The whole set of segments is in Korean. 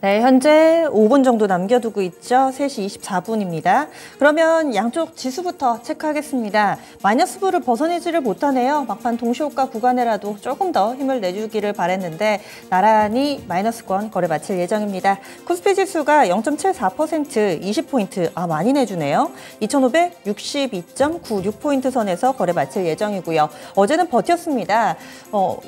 네, 현재 5분 정도 남겨두고 있죠. 3시 24분입니다. 그러면 양쪽 지수부터 체크하겠습니다. 마이너스 부를 벗어내지를 못하네요. 막판 동시호가 구간에라도 조금 더 힘을 내주기를 바랬는데 나란히 마이너스권 거래 마칠 예정입니다. 코스피 지수가 0.74%, 20포인트, 많이 내주네요. 2562.96포인트 선에서 거래 마칠 예정이고요. 어제는 버텼습니다.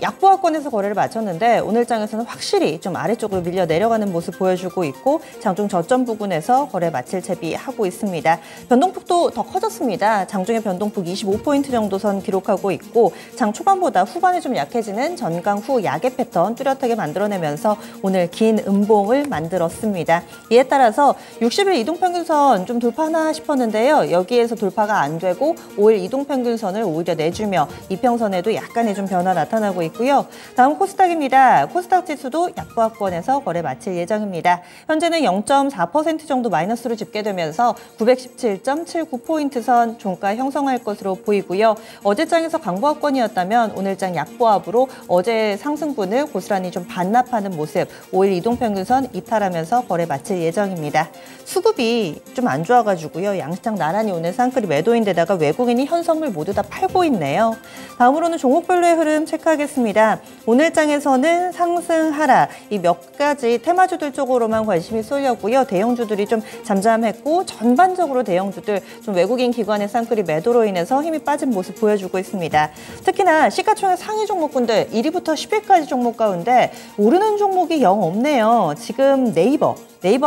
약보합권에서 거래를 마쳤는데 오늘 장에서는 확실히 좀 아래쪽으로 밀려 내려가는 모습 보여주고 있고 장중 저점 부근에서 거래 마칠 채비하고 있습니다. 변동폭도 더 커졌습니다. 장중의 변동폭 25포인트 정도 선 기록하고 있고 장 초반보다 후반에 좀 약해지는 전강 후 약의 패턴 뚜렷하게 만들어내면서 오늘 긴 음봉을 만들었습니다. 이에 따라서 60일 이동평균선 좀 돌파하나 싶었는데요. 여기에서 돌파가 안 되고 5일 이동평균선을 오히려 내주며 이평선에도 약간의 좀 변화 나타나고 있고요. 다음 코스닥입니다. 코스닥 지수도 약보합권에서 거래 마칠 예정입니다. 현재는 0.4% 정도 마이너스로 집계되면서 917.79포인트 선 종가 형성할 것으로 보이고요. 어제 장에서 강보합권이었다면 오늘 장 약보합으로 어제 상승분을 고스란히 좀 반납하는 모습 5일 이동평균선 이탈하면서 거래 마칠 예정입니다. 수급이 좀 안 좋아가지고요. 양시장 나란히 오늘 쌍끌이 매도인데다가 외국인이 현선물 모두 다 팔고 있네요. 다음으로는 종목별로의 흐름 체크하겠습니다. 오늘 장에서는 상승 하락 이 몇 가지 테마주들 쪽으로만 관심이 쏠렸고요. 대형주들이 좀 잠잠했고 전반적으로 대형주들 좀 외국인 기관의 쌍끌이 매도로 인해서 힘이 빠진 모습 보여주고 있습니다. 특히나 시가총액 상위 종목군들 1위부터 10위까지 종목 가운데 오르는 종목이 영 없네요. 지금 네이버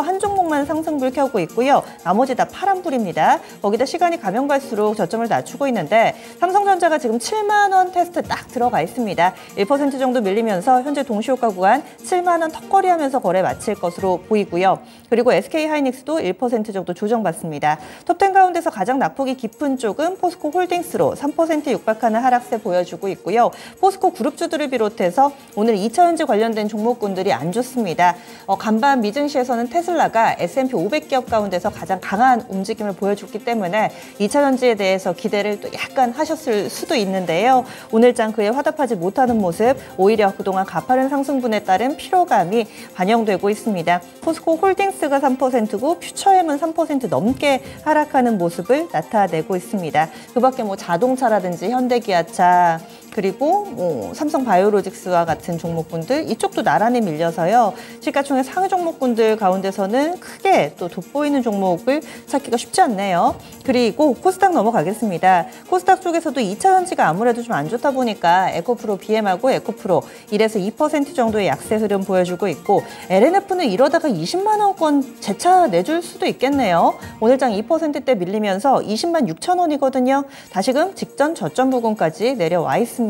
한 종목만 상승불 켜고 있고요. 나머지 다 파란불입니다. 거기다 시간이 가면 갈수록 저점을 낮추고 있는데 삼성전자가 지금 7만 원 테스트 딱 들어가 있습니다. 1% 정도 밀리면서 현재 동시호가 구간 7만 원 턱걸이하면서 거래 마칠 것으로 보이고요. 그리고 SK하이닉스도 1% 정도 조정받습니다. 톱10 가운데서 가장 낙폭이 깊은 쪽은 포스코 홀딩스로 3% 육박하는 하락세 보여주고 있고요. 포스코 그룹주들을 비롯해서 오늘 2차전지 관련된 종목군들이 안 좋습니다. 간밤 미증시에서는 테슬라가 S&P 500기업 가운데서 가장 강한 움직임을 보여줬기 때문에 2차전지에 대해서 기대를 또 약간 하셨을 수도 있는데요. 오늘 장 그에 화답하지 못하는 모습, 오히려 그동안 가파른 상승분에 따른 피로감이 반영되고 있습니다. 포스코 홀딩스가 3%고 퓨처엠은 3% 넘게 하락하는 모습을 나타내고 있습니다. 그 밖에 자동차라든지 현대기아차, 그리고 삼성바이오로직스와 같은 종목군들 이쪽도 나란히 밀려서요. 시가총액 상위 종목군들 가운데서는 크게 또 돋보이는 종목을 찾기가 쉽지 않네요. 그리고 코스닥 넘어가겠습니다. 코스닥 쪽에서도 2차전지가 아무래도 좀 안 좋다 보니까 에코프로 BM하고 에코프로 1에서 2% 정도의 약세 흐름 보여주고 있고 LNF는 이러다가 20만 원권 재차 내줄 수도 있겠네요. 오늘 장 2%대 밀리면서 20만 6천 원이거든요. 다시금 직전 저점 부근까지 내려와 있습니다.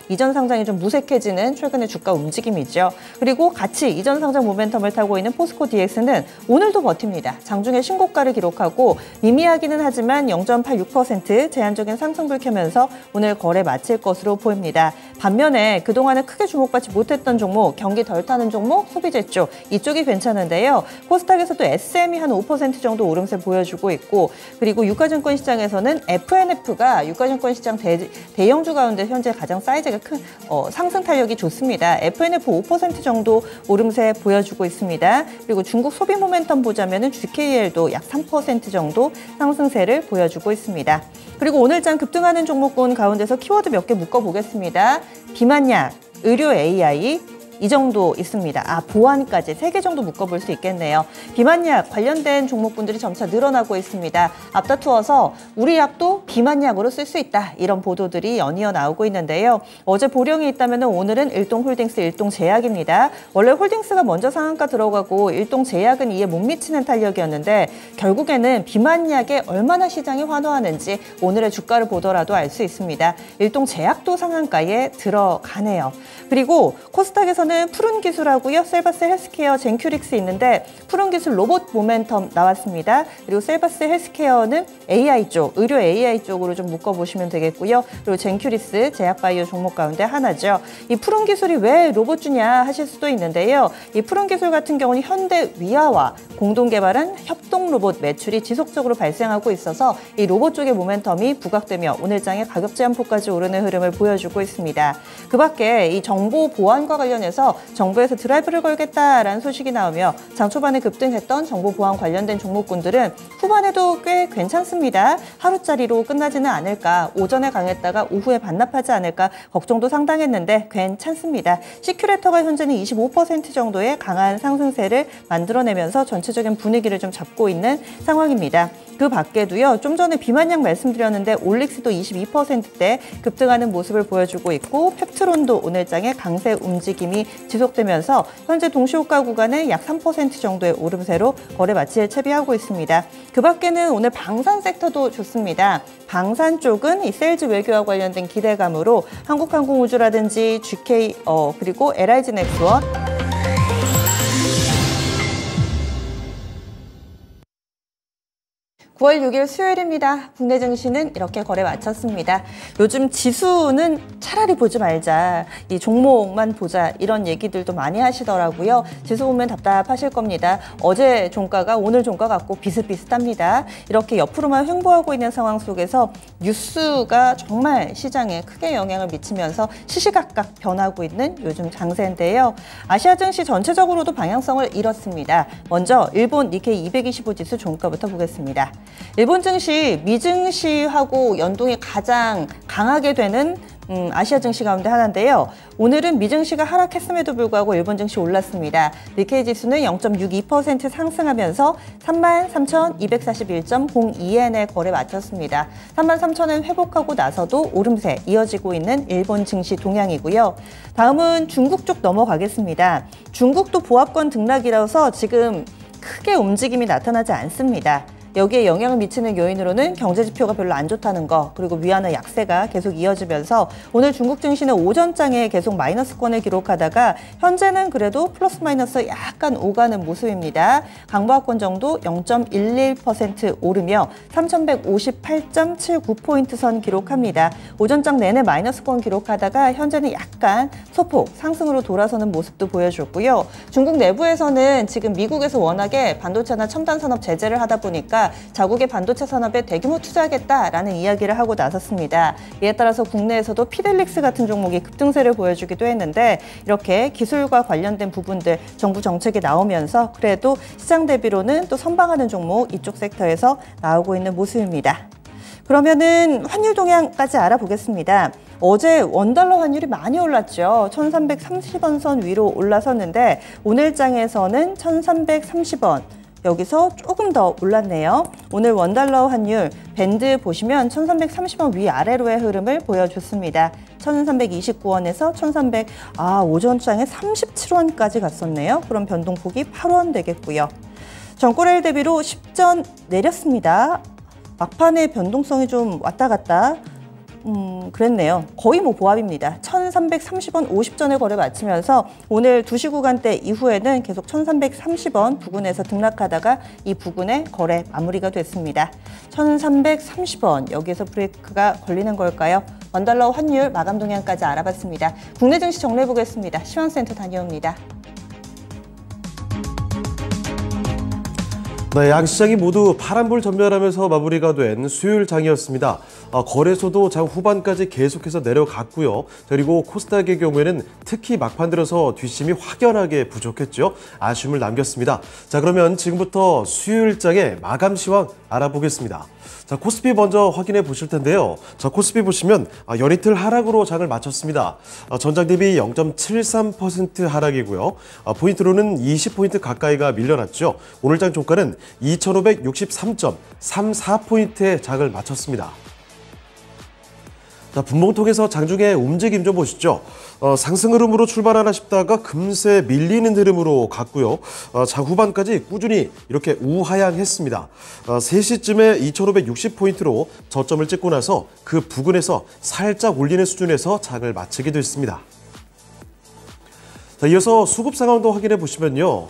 이전 상장이 좀 무색해지는 최근의 주가 움직임이죠. 그리고 같이 이전 상장 모멘텀을 타고 있는 포스코 DX는 오늘도 버팁니다. 장중에 신고가를 기록하고 미미하기는 하지만 0.86% 제한적인 상승불 켜면서 오늘 거래 마칠 것으로 보입니다. 반면에 그동안은 크게 주목받지 못했던 종목, 경기 덜 타는 종목, 소비재 쪽 이쪽이 괜찮은데요. 코스닥에서도 SM이 한 5% 정도 오름세 보여주고 있고 그리고 유가증권 시장에서는 FNF가 유가증권 시장 대형주 가운데 현재 가장 사이즈가 큰 상승 탄력이 좋습니다. FNF 5% 정도 오름세 보여주고 있습니다. 그리고 중국 소비 모멘텀 보자면은 GKL도 약 3% 정도 상승세를 보여주고 있습니다. 그리고 오늘 장 급등하는 종목군 가운데서 키워드 몇 개 묶어보겠습니다. 비만약, 의료 AI, 이 정도 있습니다. 보안까지 3개 정도 묶어볼 수 있겠네요. 비만약 관련된 종목군들이 점차 늘어나고 있습니다. 앞다투어서 우리 약도 비만약으로 쓸 수 있다. 이런 보도들이 연이어 나오고 있는데요. 어제 보령이 있다면 오늘은 일동홀딩스, 일동제약입니다. 원래 홀딩스가 먼저 상한가 들어가고 일동제약은 이에 못 미치는 탄력이었는데 결국에는 비만약에 얼마나 시장이 환호하는지 오늘의 주가를 보더라도 알 수 있습니다. 일동제약도 상한가에 들어가네요. 그리고 코스닥에서는 푸른 기술하고요. 셀바스 헬스케어, 젠큐릭스 있는데 푸른 기술 로봇 모멘텀 나왔습니다. 그리고 셀바스 헬스케어는 AI 쪽, 의료 AI 쪽으로 좀 묶어보시면 되겠고요. 그리고 젠큐릭스 제약바이오 종목 가운데 하나죠. 이 푸른 기술이 왜 로봇주냐 하실 수도 있는데요. 이 푸른 기술 같은 경우는 현대 위아와 공동 개발한 협동 로봇 매출이 지속적으로 발생하고 있어서 이 로봇 쪽의 모멘텀이 부각되며 오늘 장에 가격 제한폭까지 오르는 흐름을 보여주고 있습니다. 그 밖에 이 정보 보안과 관련해서 관련돼서 정부에서 드라이브를 걸겠다라는 소식이 나오며 장 초반에 급등했던 정보 보안 관련된 종목군들은 후반에도 꽤 괜찮습니다. 하루짜리로 끝나지는 않을까, 오전에 강했다가 오후에 반납하지 않을까 걱정도 상당했는데 괜찮습니다. 시큐레터가 현재는 25% 정도의 강한 상승세를 만들어내면서 전체적인 분위기를 좀 잡고 있는 상황입니다. 그 밖에도요, 좀 전에 비만약 말씀드렸는데 올릭스도 22%대 급등하는 모습을 보여주고 있고 펩트론도 오늘장에 강세 움직임이 지속되면서 현재 동시호가 구간에 약 3% 정도의 오름세로 거래 마칠 채비하고 있습니다. 그 밖에는 오늘 방산 섹터도 좋습니다. 방산 쪽은 이 셀즈 외교와 관련된 기대감으로 한국항공우주라든지 GK 그리고 LIG 넥스원 9월 6일 수요일입니다. 국내 증시는 이렇게 거래 마쳤습니다. 요즘 지수는 차라리 보지 말자, 이 종목만 보자 이런 얘기들도 많이 하시더라고요. 지수 보면 답답하실 겁니다. 어제 종가가 오늘 종가 같고 비슷비슷합니다. 이렇게 옆으로만 횡보하고 있는 상황 속에서 뉴스가 정말 시장에 크게 영향을 미치면서 시시각각 변하고 있는 요즘 장세인데요. 아시아 증시 전체적으로도 방향성을 잃었습니다. 먼저 일본 니케이 225 지수 종가부터 보겠습니다. 일본 증시, 미 증시하고 연동이 가장 강하게 되는 아시아 증시 가운데 하나인데요. 오늘은 미 증시가 하락했음에도 불구하고 일본 증시 올랐습니다. 니케이 지수는 0.62% 상승하면서 33,241.02엔에 거래 마쳤습니다. 33,000엔 회복하고 나서도 오름세 이어지고 있는 일본 증시 동향이고요. 다음은 중국 쪽 넘어가겠습니다. 중국도 보합권 등락이라서 지금 크게 움직임이 나타나지 않습니다. 여기에 영향을 미치는 요인으로는 경제지표가 별로 안 좋다는 거, 그리고 위안화 약세가 계속 이어지면서 오늘 중국 증시는 오전장에 계속 마이너스권을 기록하다가 현재는 그래도 플러스 마이너스 약간 오가는 모습입니다. 강보합권 정도 0.11% 오르며 3,158.79포인트 선 기록합니다. 오전장 내내 마이너스권 기록하다가 현재는 약간 소폭 상승으로 돌아서는 모습도 보여줬고요. 중국 내부에서는 지금 미국에서 워낙에 반도체나 첨단 산업 제재를 하다 보니까 자국의 반도체 산업에 대규모 투자하겠다라는 이야기를 하고 나섰습니다. 이에 따라서 국내에서도 피델릭스 같은 종목이 급등세를 보여주기도 했는데 이렇게 기술과 관련된 부분들 정부 정책이 나오면서 그래도 시장 대비로는 또 선방하는 종목 이쪽 섹터에서 나오고 있는 모습입니다. 그러면은 환율 동향까지 알아보겠습니다. 어제 원달러 환율이 많이 올랐죠. 1330원 선 위로 올라섰는데 오늘 장에서는 1330원. 여기서 조금 더 올랐네요. 오늘 원달러 환율 밴드 보시면 1330원 위아래로의 흐름을 보여줬습니다. 1329원에서 1300, 오전장에 37원까지 갔었네요. 그럼 변동폭이 8원 되겠고요. 전고래일 대비로 10전 내렸습니다. 막판에 변동성이 좀 왔다 갔다 그랬네요. 거의 보합입니다. 1330원 50전에 거래 마치면서 오늘 2시 구간대 이후에는 계속 1330원 부근에서 등락하다가 이 부근에 거래 마무리가 됐습니다. 1330원 여기에서 브레이크가 걸리는 걸까요? 원달러 환율 마감 동향까지 알아봤습니다. 국내 증시 정리해 보겠습니다. 시황센터 다녀옵니다. 네, 양시장이 모두 파란불 전멸하면서 마무리가 된 수요일 장이었습니다. 거래소도 장 후반까지 계속해서 내려갔고요. 그리고 코스닥의 경우에는 특히 막판 들어서 뒷심이 확연하게 부족했죠. 아쉬움을 남겼습니다. 자, 그러면 지금부터 수요일 장의 마감 시황 알아보겠습니다. 자, 코스피 먼저 확인해 보실 텐데요. 자, 코스피 보시면 연이틀 하락으로 장을 마쳤습니다. 전장 대비 0.73% 하락이고요. 포인트로는 20포인트 가까이가 밀려났죠. 오늘 장 종가는 2,563.34포인트의 장을 마쳤습니다. 자, 분봉통에서 장중의 움직임 좀 보시죠. 상승 흐름으로 출발하나 싶다가 금세 밀리는 흐름으로 갔고요. 장 후반까지 꾸준히 이렇게 우하향했습니다. 3시쯤에 2,560포인트로 저점을 찍고 나서 그 부근에서 살짝 올리는 수준에서 장을 마치게 됐습니다. 자, 이어서 수급 상황도 확인해 보시면요.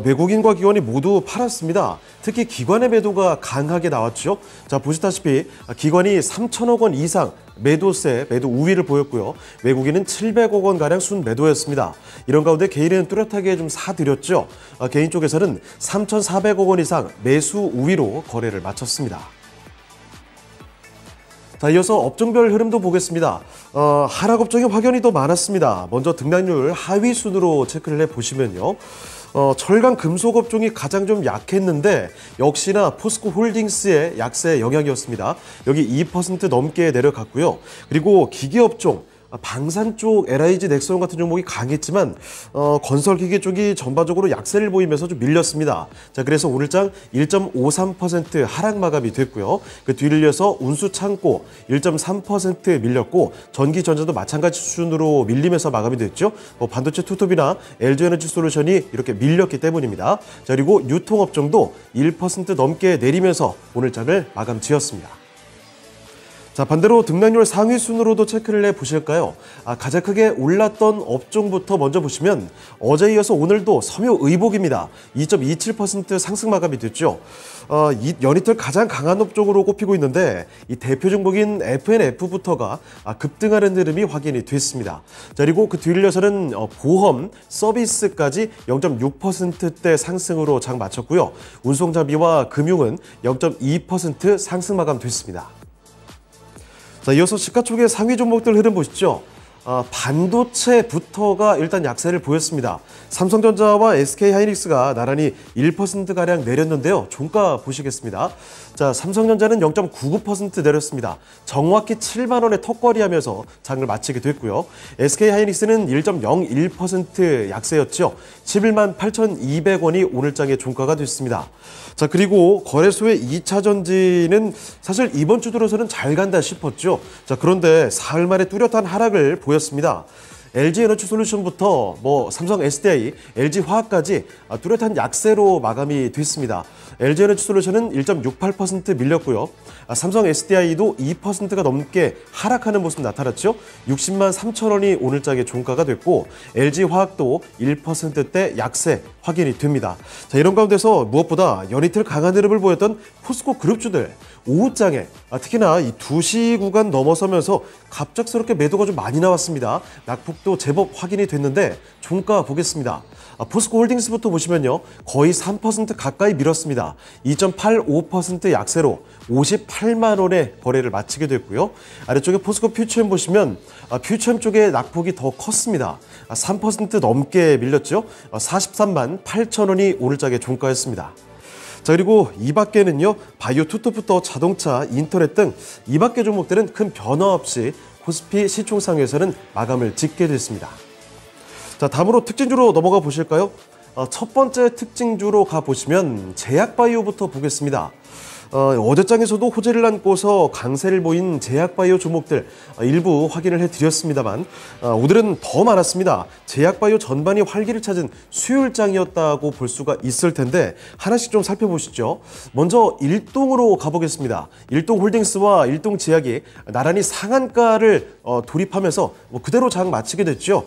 외국인과 기관이 모두 팔았습니다. 특히 기관의 매도가 강하게 나왔죠. 자, 보시다시피 기관이 3천억 원 이상 매도세, 매도 우위를 보였고요. 외국인은 700억 원가량 순매도였습니다. 이런 가운데 개인은 뚜렷하게 좀 사들였죠. 개인 쪽에서는 3,400억 원 이상 매수 우위로 거래를 마쳤습니다. 자, 이어서 업종별 흐름도 보겠습니다. 하락 업종의 확연히 더 많았습니다. 먼저 등락률 하위 순으로 체크를 해보시면요. 철강 금속 업종이 가장 좀 약했는데 역시나 포스코 홀딩스의 약세 영향이었습니다. 여기 2% 넘게 내려갔고요. 그리고 기계 업종, 방산 쪽 LIG 넥스온 같은 종목이 강했지만 건설기계 쪽이 전반적으로 약세를 보이면서 좀 밀렸습니다. 자, 그래서 오늘장 1.53% 하락 마감이 됐고요. 그 뒤를 이어서 운수창고 1.3% 밀렸고 전기전자도 마찬가지 수준으로 밀리면서 마감이 됐죠. 반도체 투톱이나 LG에너지솔루션이 이렇게 밀렸기 때문입니다. 자, 그리고 유통업종도 1% 넘게 내리면서 오늘장을 마감 지었습니다. 자, 반대로 등락률 상위 순으로도 체크를 해보실까요? 가장 크게 올랐던 업종부터 먼저 보시면 어제에 이어서 오늘도 섬유의복입니다. 2.27% 상승 마감이 됐죠. 연이틀 가장 강한 업종으로 꼽히고 있는데 이 대표 종목인 F&F부터가 급등하는 흐름이 확인이 됐습니다. 자, 그리고 그 뒤를 이어서는 보험, 서비스까지 0.6%대 상승으로 장 마쳤고요. 운송장비와 금융은 0.2% 상승 마감됐습니다. 자, 이어서 시가총액 상위 종목들 흐름 보시죠. 반도체부터가 일단 약세를 보였습니다. 삼성전자와 SK하이닉스가 나란히 1%가량 내렸는데요. 종가 보시겠습니다. 자, 삼성전자는 0.99% 내렸습니다. 정확히 7만 원에 턱걸이하면서 장을 마치게 됐고요. SK하이닉스는 1.01% 약세였죠. 11만 8,200원이 오늘장의 종가가 됐습니다. 자, 그리고 거래소의 2차 전지는 사실 이번 주 들어서는 잘 간다 싶었죠. 자, 그런데 사흘 만에 뚜렷한 하락을 보였습니다. LG에너지솔루션부터 삼성 SDI, LG화학까지 뚜렷한 약세로 마감이 됐습니다. LG에너지솔루션은 1.68% 밀렸고요. 삼성 SDI도 2%가 넘게 하락하는 모습 나타났죠. 60만 3천 원이 오늘장의 종가가 됐고 LG화학도 1%대 약세 확인이 됩니다. 자, 이런 가운데서 무엇보다 연이틀 강한 흐름을 보였던 포스코 그룹주들 오후장에 특히나 이 2시 구간 넘어서면서 갑작스럽게 매도가 좀 많이 나왔습니다. 낙폭도 제법 확인이 됐는데 종가 보겠습니다. 포스코 홀딩스부터 보시면요. 거의 3% 가까이 밀었습니다. 2.85% 약세로 58만 원에 거래를 마치게 됐고요. 아래쪽에 포스코 퓨처엠 보시면 퓨처엠 쪽에 낙폭이 더 컸습니다. 3% 넘게 밀렸죠. 43만 8천 원이 오늘장의 종가였습니다. 자, 그리고 이 밖에는요. 바이오 투톱부터 자동차, 인터넷 등 이 밖의 종목들은 큰 변화 없이 코스피 시총상에서는 마감을 짓게 됐습니다. 자, 다음으로 특징주로 넘어가 보실까요? 첫 번째 특징주로 가보시면 제약바이오부터 보겠습니다. 어제장에서도 호재를 안고서 강세를 보인 제약바이오 종목들 일부 확인을 해드렸습니다만 오늘은 더 많았습니다. 제약바이오 전반이 활기를 찾은 수요일장이었다고 볼 수가 있을 텐데 하나씩 좀 살펴보시죠. 먼저 일동으로 가보겠습니다. 일동홀딩스와 일동제약이 나란히 상한가를 돌입하면서 그대로 장 마치게 됐죠.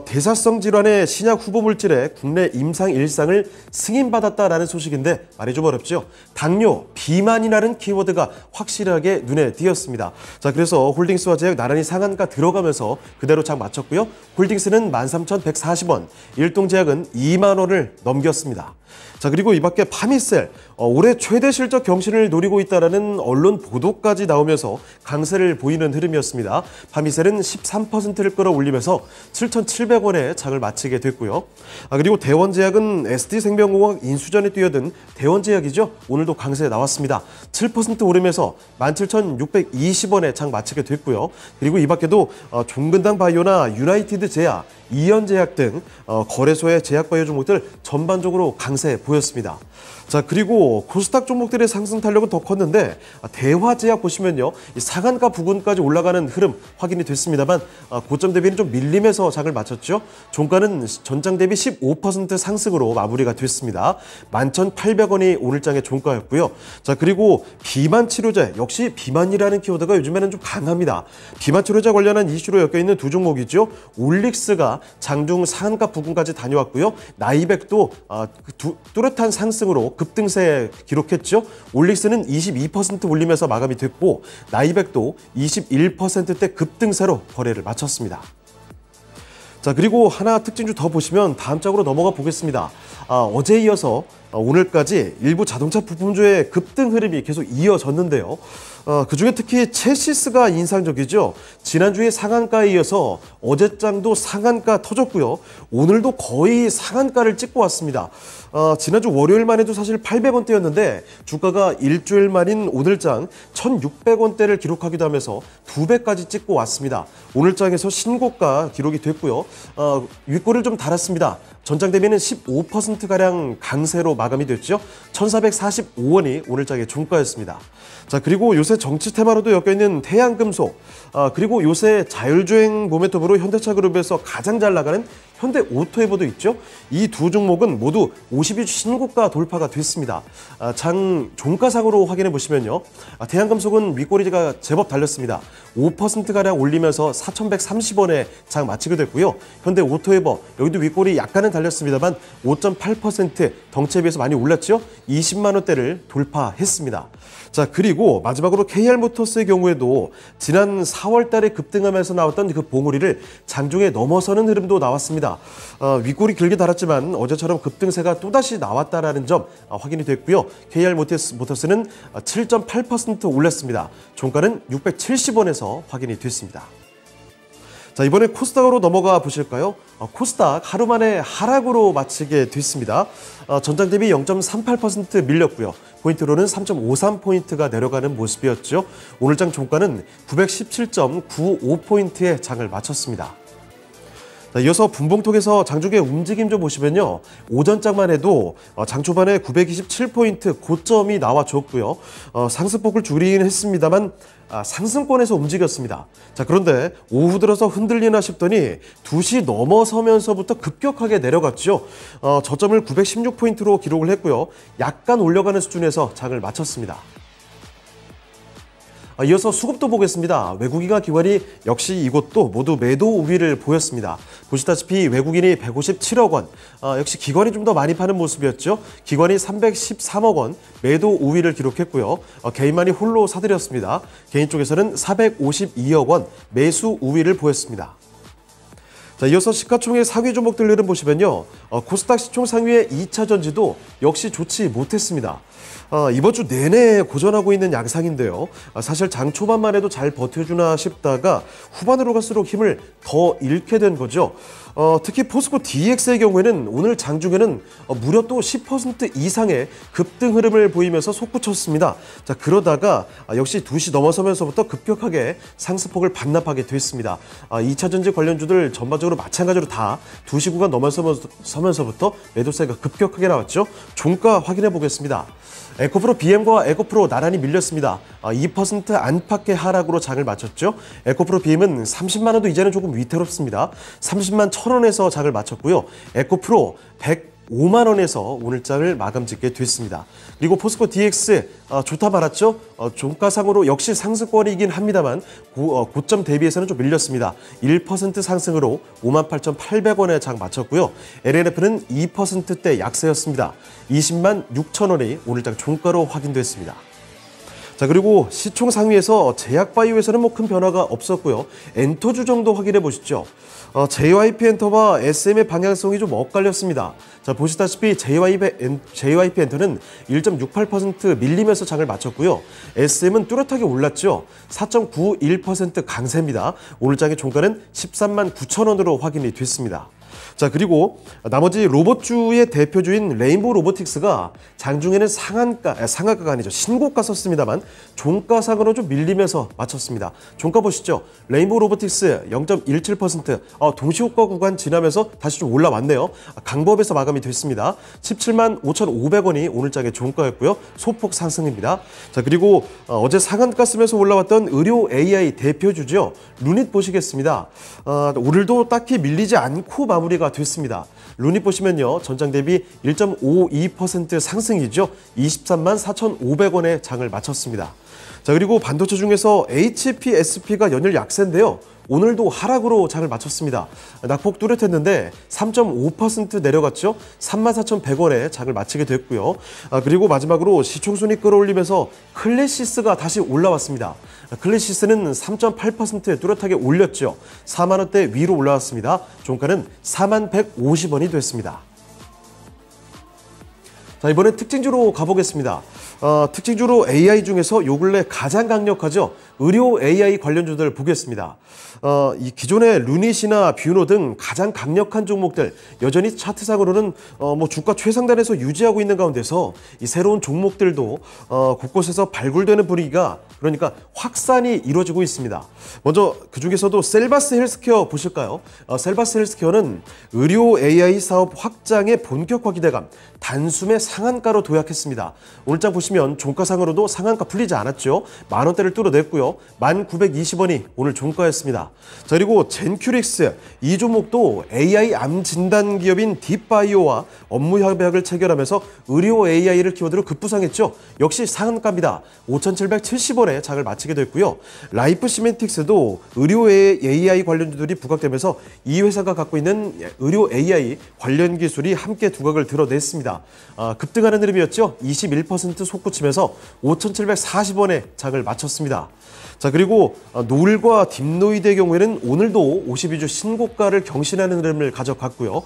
대사성 질환의 신약 후보 물질의 국내 임상 일상을 승인받았다라는 소식인데 말이 좀 어렵죠. 당뇨, 비만이라는 키워드가 확실하게 눈에 띄었습니다. 자, 그래서 홀딩스와 제약 나란히 상한가 들어가면서 그대로 장 마쳤고요. 홀딩스는 13,140원, 일동제약은 2만 원을 넘겼습니다. 자, 그리고 이 밖에 파미셀, 올해 최대 실적 경신을 노리고 있다는 언론 보도까지 나오면서 강세를 보이는 흐름이었습니다. 파미셀은 13%를 끌어올리면서 7,700원에 장을 마치게 됐고요. 그리고 대원제약은 SD생명공학 인수전에 뛰어든 대원제약이죠. 오늘도 강세 나왔습니다. 7% 오르면서 17,620원에 장 마치게 됐고요. 그리고 이 밖에도 종근당 바이오나 유나이티드 제약, 이연제약 등 거래소의 제약바이오 종목들 전반적으로 강세 보였습니다. 자, 그리고 코스닥 종목들의 상승 탄력은 더 컸는데 대화제약 보시면요. 이 상한가 부근까지 올라가는 흐름 확인이 됐습니다만 고점 대비는 좀 밀리면서 장을 마쳤죠. 종가는 전장 대비 15% 상승으로 마무리가 됐습니다. 11,800원이 오늘장의 종가였고요. 자, 그리고 비만 치료제, 역시 비만이라는 키워드가 요즘에는 좀 강합니다. 비만 치료제 관련한 이슈로 엮여있는 두 종목이죠. 올릭스가 장중 상한가 부근까지 다녀왔고요. 나이백도 뚜렷한 상승으로 급등세 기록했죠. 올릭스는 22% 올리면서 마감이 됐고 나이백도 21%대 급등세로 거래를 마쳤습니다. 자, 그리고 하나 특징주 더 보시면 다음 장으로 넘어가 보겠습니다. 어제에 이어서 오늘까지 일부 자동차 부품주의 급등 흐름이 계속 이어졌는데요. 그중에 특히 체시스가 인상적이죠. 지난주에 상한가에 이어서 어제장도 상한가 터졌고요. 오늘도 거의 상한가를 찍고 왔습니다. 지난주 월요일만 해도 사실 800원대였는데 주가가 일주일 만인 오늘장 1,600원대를 기록하기도 하면서 2배까지 찍고 왔습니다. 오늘장에서 신고가 기록이 됐고요. 윗골을 좀 달았습니다. 전장 대비는 15%가량 강세로 마감이 됐죠. 1,445원이 오늘장의 종가였습니다. 자, 그리고 요새 정치 테마로도 엮여있는 태양금속, 그리고 요새 자율주행 모멘텀으로 현대차 그룹에서 가장 잘 나가는 현대오토에버도 있죠. 이 두 종목은 모두 50일 신고가 돌파가 됐습니다. 장 종가상으로 확인해 보시면요. 태양금속은 윗꼬리가 제법 달렸습니다. 5%가량 올리면서 4,130원에 장 마치게 됐고요. 현대오토에버 여기도 윗꼬리 약간은 달렸습니다만 5.8% 덩치에 비해서 많이 올랐죠. 20만 원대를 돌파했습니다. 자, 그리고 마지막으로 KR모터스의 경우에도 지난 4월 달에 급등하면서 나왔던 그 봉우리를 장중에 넘어서는 흐름도 나왔습니다. 윗골이 길게 달았지만 어제처럼 급등세가 또다시 나왔다라는 점 확인이 됐고요. KR모터스는 7.8% 올랐습니다. 종가는 670원에서 확인이 됐습니다. 자, 이번에 코스닥으로 넘어가 보실까요? 코스닥 하루 만에 하락으로 마치게 됐습니다. 전장 대비 0.38% 밀렸고요. 포인트로는 3.53포인트가 내려가는 모습이었죠. 오늘장 종가는 917.95포인트의 장을 마쳤습니다. 자, 이어서 분봉통에서 장중의 움직임 좀 보시면요. 오전장만 해도 장 초반에 927포인트 고점이 나와줬고요. 상승폭을 줄이긴 했습니다만 상승권에서 움직였습니다. 자, 그런데 오후 들어서 흔들리나 싶더니 2시 넘어서면서부터 급격하게 내려갔죠. 저점을 916포인트로 기록을 했고요. 약간 올려가는 수준에서 장을 마쳤습니다. 이어서 수급도 보겠습니다. 외국인과 기관이 역시 이곳도 모두 매도 우위를 보였습니다. 보시다시피 외국인이 157억 원, 역시 기관이 좀 더 많이 파는 모습이었죠. 기관이 313억 원 매도 우위를 기록했고요. 개인만이 홀로 사들였습니다. 개인 쪽에서는 452억 원 매수 우위를 보였습니다. 자, 이어서 시가총액 상위 종목들 흐름 보시면요. 코스닥 시총 상위의 2차 전지도 역시 좋지 못했습니다. 이번 주 내내 고전하고 있는 양상인데요. 사실 장 초반만 해도 잘 버텨주나 싶다가 후반으로 갈수록 힘을 더 잃게 된 거죠. 특히 포스코 DX의 경우에는 오늘 장중에는 무려 또 10% 이상의 급등 흐름을 보이면서 솟구쳤습니다. 자, 그러다가 역시 2시 넘어서면서부터 급격하게 상승폭을 반납하게 됐습니다. 2차 전지 관련주들 전반적으로 마찬가지로 다 2시 구간 넘어서면서부터 매도세가 급격하게 나왔죠. 종가 확인해 보겠습니다. 에코프로 BM과 에코프로 나란히 밀렸습니다. 2% 안팎의 하락으로 장을 마쳤죠. 에코프로 BM은 30만 원도 이제는 조금 위태롭습니다. 30만 1,000원에서 장을 마쳤고요. 에코프로 105만 원에서 오늘 장을 마감 짓게 됐습니다. 그리고 포스코 DX 좋다 말았죠. 종가상으로 역시 상승권이긴 합니다만 고점 대비해서는 좀 밀렸습니다. 1% 상승으로 58,800원에 장 마쳤고요. LNF는 2%대 약세였습니다. 20만 6천 원이 오늘 장 종가로 확인됐습니다. 자, 그리고 시총 상위에서 제약바이오에서는 뭐 큰 변화가 없었고요. 엔터주 정도 확인해 보시죠. JYP 엔터와 SM의 방향성이 좀 엇갈렸습니다. 자, 보시다시피 JYP 엔터는 1.68% 밀리면서 장을 마쳤고요. SM은 뚜렷하게 올랐죠. 4.91% 강세입니다. 오늘 장의 종가는 13만 9천 원으로 확인이 됐습니다. 자, 그리고 나머지 로봇주의 대표주인 레인보우 로보틱스가 장중에는 상한가가 아니죠. 신고가 썼습니다만 종가상으로 좀 밀리면서 마쳤습니다. 종가 보시죠. 레인보우 로보틱스 0.17%, 동시효과 구간 지나면서 다시 좀 올라왔네요. 강법에서 마감이 됐습니다. 17만 5,500원이 오늘장의 종가였고요. 소폭 상승입니다. 자, 그리고 어제 상한가 쓰면서 올라왔던 의료 AI 대표주죠. 루닛 보시겠습니다. 오늘도 딱히 밀리지 않고 마무리가 됐습니다. 루닛 보시면요. 전장 대비 1.52% 상승이죠. 23만 4,500원에 장을 마쳤습니다. 자, 그리고 반도체 중에서 HPSP가 연일 약세인데요. 오늘도 하락으로 장을 마쳤습니다. 낙폭 뚜렷했는데 3.5% 내려갔죠. 34,100원에 장을 마치게 됐고요. 그리고 마지막으로 시총순위 끌어올리면서 클래시스가 다시 올라왔습니다. 클래시스는 3.8% 뚜렷하게 올렸죠. 4만 원대 위로 올라왔습니다. 종가는 4만 150원이 됐습니다. 자, 자, 이번엔 특징주로 가보겠습니다. 특징주로 AI 중에서 요 근래 가장 강력하죠. 의료 AI 관련주들 보겠습니다. 이 기존의 루닛이나 뷰노 등 가장 강력한 종목들 여전히 차트상으로는 뭐 주가 최상단에서 유지하고 있는 가운데서 이 새로운 종목들도 곳곳에서 발굴되는 분위기가 그러니까 확산이 이루어지고 있습니다. 먼저 그중에서도 셀바스 헬스케어 보실까요? 셀바스 헬스케어는 의료 AI 사업 확장의 본격화 기대감, 단숨에 상한가로 도약했습니다. 오늘장 보시면 종가상으로도 상한가 풀리지 않았죠. 만원대를 뚫어냈고요. 1920원이 오늘 종가였습니다. 자, 그리고 젠큐릭스 이 종목도 AI 암 진단 기업인 딥바이오와 업무 협약을 체결하면서 의료 AI를 키워드로 급부상했죠. 역시 상한가입니다. 5,770원에 장을 마치게 됐고요. 라이프 시멘틱스도 의료 AI 관련주들이 부각되면서 이 회사가 갖고 있는 의료 AI 관련 기술이 함께 두각을 드러냈습니다. 급등하는 흐름이었죠. 21% 솟구치면서 5,740원에 장을 마쳤습니다. 자, 그리고 놀과 딥노이드의 경우에는 오늘도 52주 신고가를 경신하는 흐름을 가져갔고요.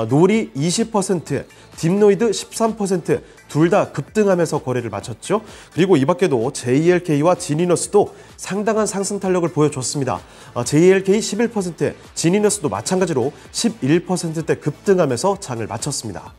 놀이 20%, 딥노이드 13%, 둘 다 급등하면서 거래를 마쳤죠. 그리고 이 밖에도 JLK와 지니너스도 상당한 상승 탄력을 보여줬습니다. JLK 11%, 지니너스도 마찬가지로 11%대 급등하면서 장을 마쳤습니다.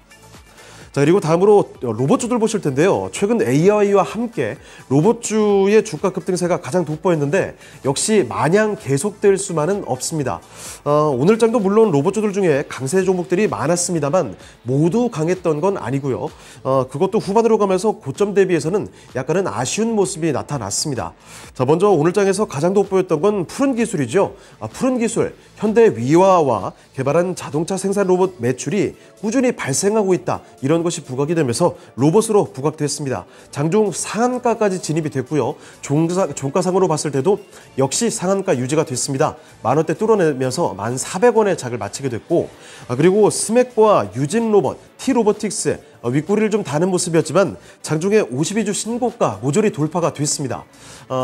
자, 그리고 다음으로 로봇주들 보실 텐데요. 최근 AI와 함께 로봇주의 주가 급등세가 가장 돋보였는데 역시 마냥 계속될 수만은 없습니다. 오늘장도 물론 로봇주들 중에 강세 종목들이 많았습니다만 모두 강했던 건 아니고요. 그것도 후반으로 가면서 고점 대비해서는 약간은 아쉬운 모습이 나타났습니다. 자, 먼저 오늘장에서 가장 돋보였던 건 푸른 기술이죠. 푸른 기술, 현대 위화와 개발한 자동차 생산 로봇 매출이 꾸준히 발생하고 있다. 이런 것이 부각이 되면서 로봇으로 부각됐습니다. 장중 상한가까지 진입이 됐고요. 종가상으로 봤을 때도 역시 상한가 유지가 됐습니다. 만원대 뚫어내면서 1,400원에 장을 마치게 됐고, 그리고 스맥과 유진 로봇, T로보틱스 윗꼬리를 좀 다는 모습이었지만 장중에 52주 신고가 모조리 돌파가 됐습니다.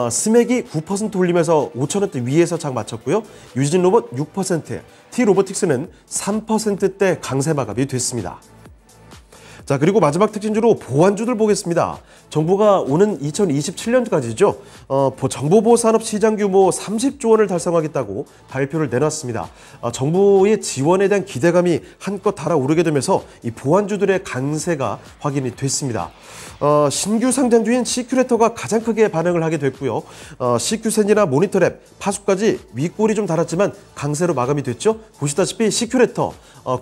스맥이 9% 올리면서 5,000원대 위에서 장 마쳤고요. 유진 로봇 6%, T로보틱스는 3%대 강세 마감이 됐습니다. 자, 그리고 마지막 특징주로 보완주들 보겠습니다. 정부가 오는 2027년까지죠. 정보보호 산업 시장 규모 30조 원을 달성하겠다고 발표를 내놨습니다. 정부의 지원에 대한 기대감이 한껏 달아오르게 되면서 이 보완주들의 강세가 확인이 됐습니다. 신규 상장주인 시큐레터가 가장 크게 반응을 하게 됐고요. 시큐센이나 모니터랩, 파수까지 윗골이 좀 달았지만 강세로 마감이 됐죠. 보시다시피 시큐레터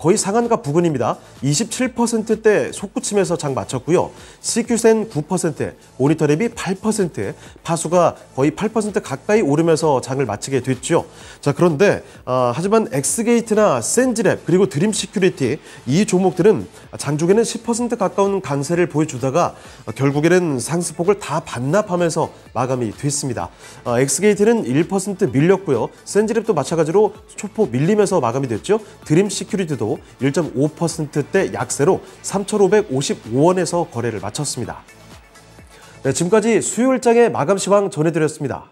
거의 상한가 부근입니다. 27%대 솟구치면서 장 마쳤고요. 시큐센 9%, 모니터랩이 8%, 파수가 거의 8% 가까이 오르면서 장을 마치게 됐죠. 자, 그런데 하지만 엑스게이트나 센즈랩 그리고 드림 시큐리티 이 종목들은 장중에는 10% 가까운 강세를 보여주다가 결국에는 상승폭을 다 반납하면서 마감이 됐습니다. 엑스게이트는 1% 밀렸고요. 센즈랩도 마찬가지로 초폭 밀리면서 마감이 됐죠. 드림 시큐리티도 1.5%대 약세로 3,555원에서 거래를 마쳤습니다. 네, 지금까지 수요일장의 마감 시황 전해드렸습니다.